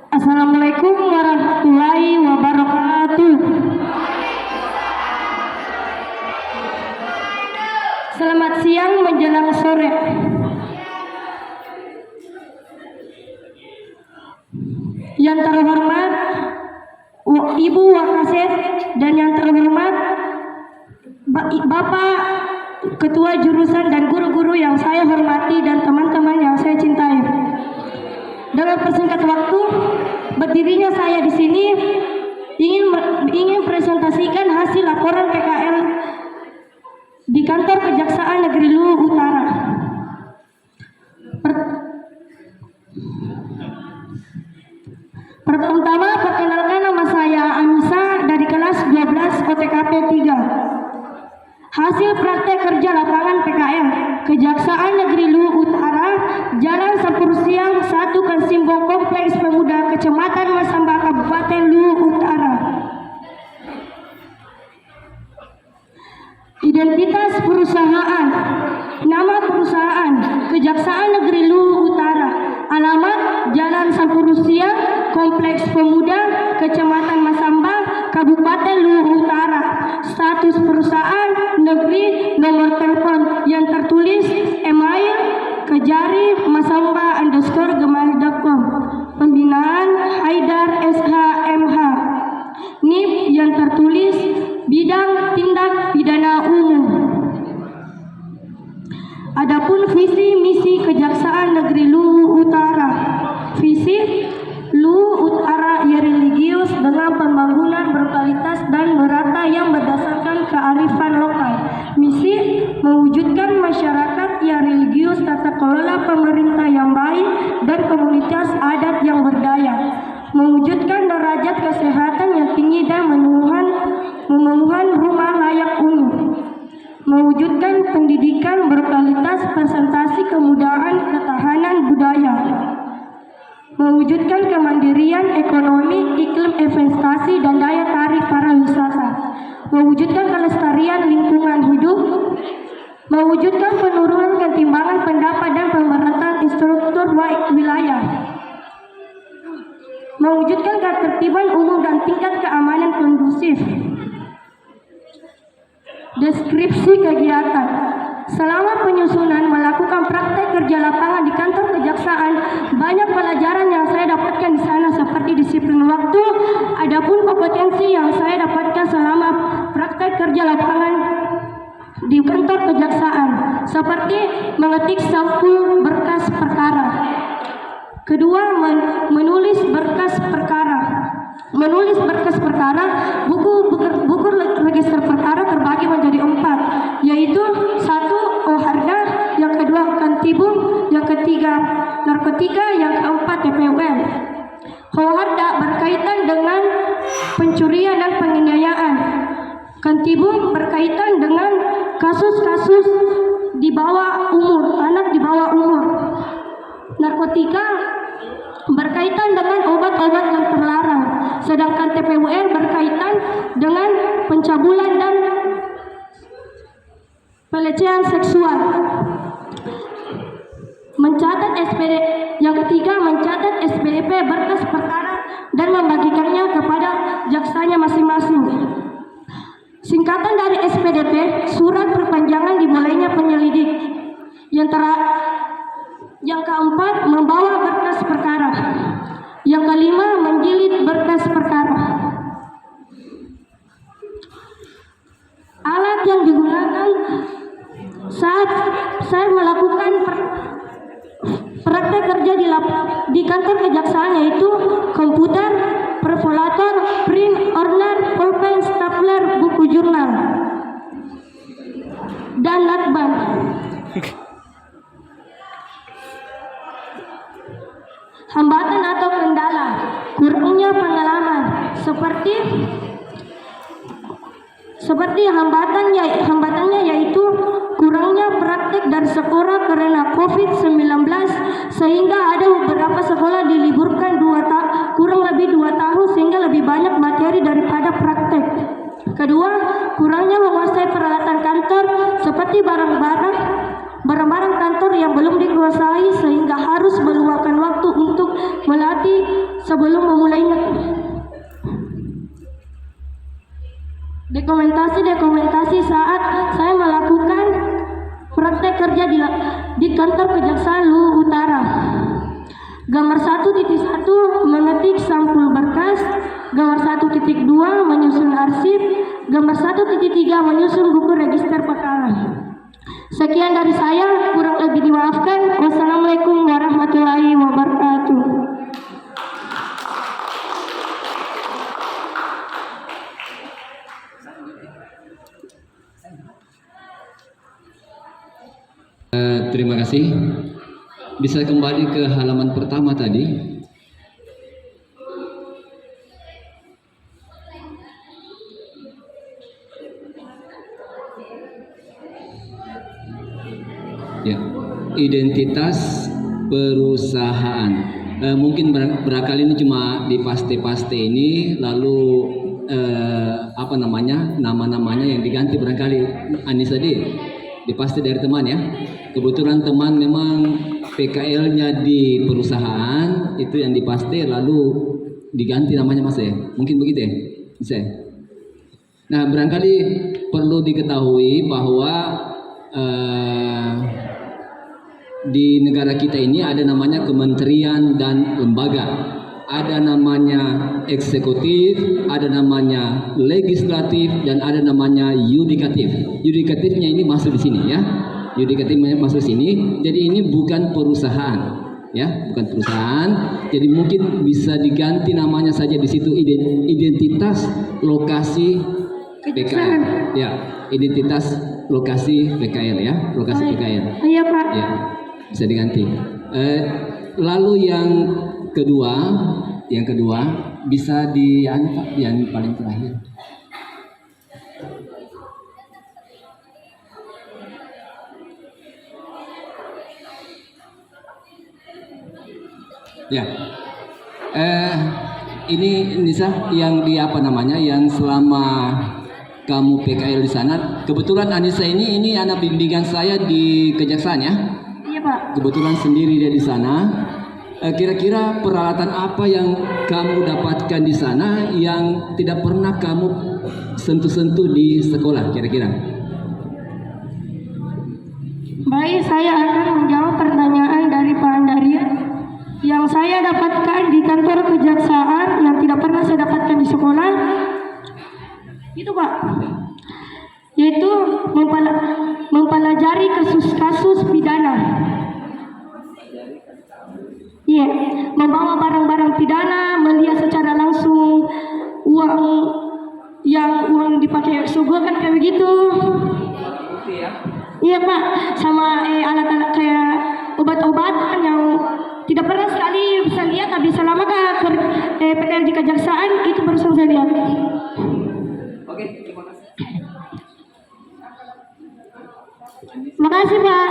Assalamualaikum warahmatullahi wabarakatuh. Selamat siang menjelang sore. Yang terhormat Ibu Wakasek dan yang terhormat Bapak Ketua Jurusan dan guru-guru yang saya hormati dan teman-teman yang saya cintai. Dalam persingkat waktu berdirinya saya di sini ingin presentasikan hasil laporan PKL di kantor Kejaksaan Negeri Luwu Utara. Pertama, perkenalkan, nama saya Anissa dari kelas 12 OTKP 3. Hasil praktek kerja lapangan PKL Kejaksaan Negeri Luwu Utara, Jalan Sampur Siang 1 Kansimbong, Kompleks Pemuda, Kecamatan Masamba, Kabupaten Luwu Utara. Identitas perusahaan: nama perusahaan Kejaksaan Negeri Luwu Utara, alamat Jalan Sampur Siang, Kompleks Pemuda, Kecamatan Masamba, Kabupaten Luwu Utara. Status perusahaan negeri, nomor telepon yang tertulis email kejari masamba_gmail.com. Pembinaan Haidar SH.MH. NIP yang tertulis bidang tindak pidana umum. Adapun visi misi Kejaksaan Negeri Luwu Utara. Visi Luwu Utara ia religius dengan pembangunan berkualitas dan merata yang berdasarkan kearifan lokal. Misi mewujudkan masyarakat yang religius, tata kelola pemerintah yang baik, dan komunitas adat yang berdaya. Mewujudkan derajat kesehatan yang tinggi dan memenuhi rumah layak umum. Mewujudkan pendidikan berkualitas, presentasi kemudahan ketahanan budaya. Mewujudkan kemandirian ekonomi, iklim investasi, dan daya tarik pariwisata. Mewujudkan kelestarian lingkungan hidup. Mewujudkan penurunan ketimpangan pendapat dan pemerataan struktur wilayah. Mewujudkan ketertiban umum dan tingkat keamanan kondusif. Deskripsi kegiatan: selama penyusunan melakukan praktek kerja lapangan di kantor kejaksaan, banyak pelajaran yang saya dapatkan di sana seperti disiplin waktu. Adapun kompetensi yang saya dapatkan selama praktek kerja lapangan di kantor kejaksaan seperti mengetik sampul berkas perkara. Kedua, menulis berkas perkara. Menulis berkas perkara, buku register perkara terbagi menjadi 4, yaitu 1. Oharda, yang kedua Kantibum, yang ketiga narkotika, yang keempat TPUM. Oharda berkaitan dengan pencurian dan penganiayaan. Kantibum berkaitan dengan kasus-kasus di bawah umur, anak di bawah umur. Narkotika berkaitan dengan obat-obat yang terlarang, sedangkan TPUR berkaitan dengan pencabulan dan pelecehan seksual. Mencatat yang ketiga, mencatat SPDP berkas perkara dan membagikannya kepada jaksanya masing-masing. Singkatan dari SPDP, surat perpanjangan dimulainya penyelidik. Yang keempat, membawa berkas perkara. Yang kelima, menjilid berkas perkara. Alat yang digunakan saat saya melakukan praktek kerja di kantor kejaksaan yaitu komputer, perforator, print, order, pulpen, stapler, buku jurnal, dan lakban. Hambatan atau kendala: kurangnya pengalaman, seperti hambatannya yaitu kurangnya praktik dari sekolah karena COVID-19, sehingga ada beberapa sekolah diliburkan kurang lebih 2 tahun sehingga lebih banyak materi daripada praktek. Kedua, kurangnya menguasai peralatan kantor seperti barang-barang barang-barang kantor yang belum dikuasai sehingga harus meluangkan waktu untuk melatih sebelum memulainya. Dokumentasi saat saya melakukan praktek kerja di kantor Kejaksaan Luwu Utara. Gambar 1.1 mengetik sampul berkas, gambar 1.2 menyusun arsip, gambar 1.3 menyusun buku register perkara. Sekian dari saya, kurang lebih dimaafkan. Wassalamualaikum warahmatullahi wabarakatuh. Terima kasih. Bisa kembali ke halaman pertama tadi. Ya, identitas perusahaan. Mungkin barangkali ini cuma di paste ini, lalu nama-namanya yang diganti barangkali. Anissa dipaste dari teman ya. Kebetulan teman memang PKL-nya di perusahaan itu yang dipaste lalu diganti namanya Mas ya. Mungkin begitu ya? Bisa ya? Nah, barangkali perlu diketahui bahwa di negara kita ini ada namanya kementerian dan lembaga. Ada namanya eksekutif, ada namanya legislatif, dan ada namanya yudikatif. Yudikatifnya ini masuk di sini ya. Yudikatifnya masuk sini. Jadi ini bukan perusahaan, ya, bukan perusahaan. Jadi mungkin bisa diganti namanya saja di situ identitas lokasi PKL. Ya, identitas lokasi PKL ya, lokasi PKL. Iya Pak. Ya, bisa diganti. Lalu yang kedua bisa yang paling terakhir. Ya, ini Nisa yang yang selama kamu PKL di sana. Kebetulan Anissa ini anak bimbingan saya di Kejaksaan ya. Iya Pak. Kebetulan sendiri dia di sana. Kira-kira peralatan apa yang kamu dapatkan di sana yang tidak pernah kamu sentuh-sentuh di sekolah kira-kira? Baik, saya akan menjawab pertanyaan dari Pak Andaria. Yang saya dapatkan di kantor kejaksaan yang tidak pernah saya dapatkan di sekolah itu Pak, yaitu mempelajari kasus-kasus pidana. Iya, membawa barang-barang pidana, melihat secara langsung uang yang dipakai suguh kan kayak begitu. Iya Pak, sama alat-alat kayak obat-obatan yang tidak pernah sekali bisa lihat, tapi selama PKL di kejaksaan itu baru saya lihat. Oke, terima kasih. Makasih Pak.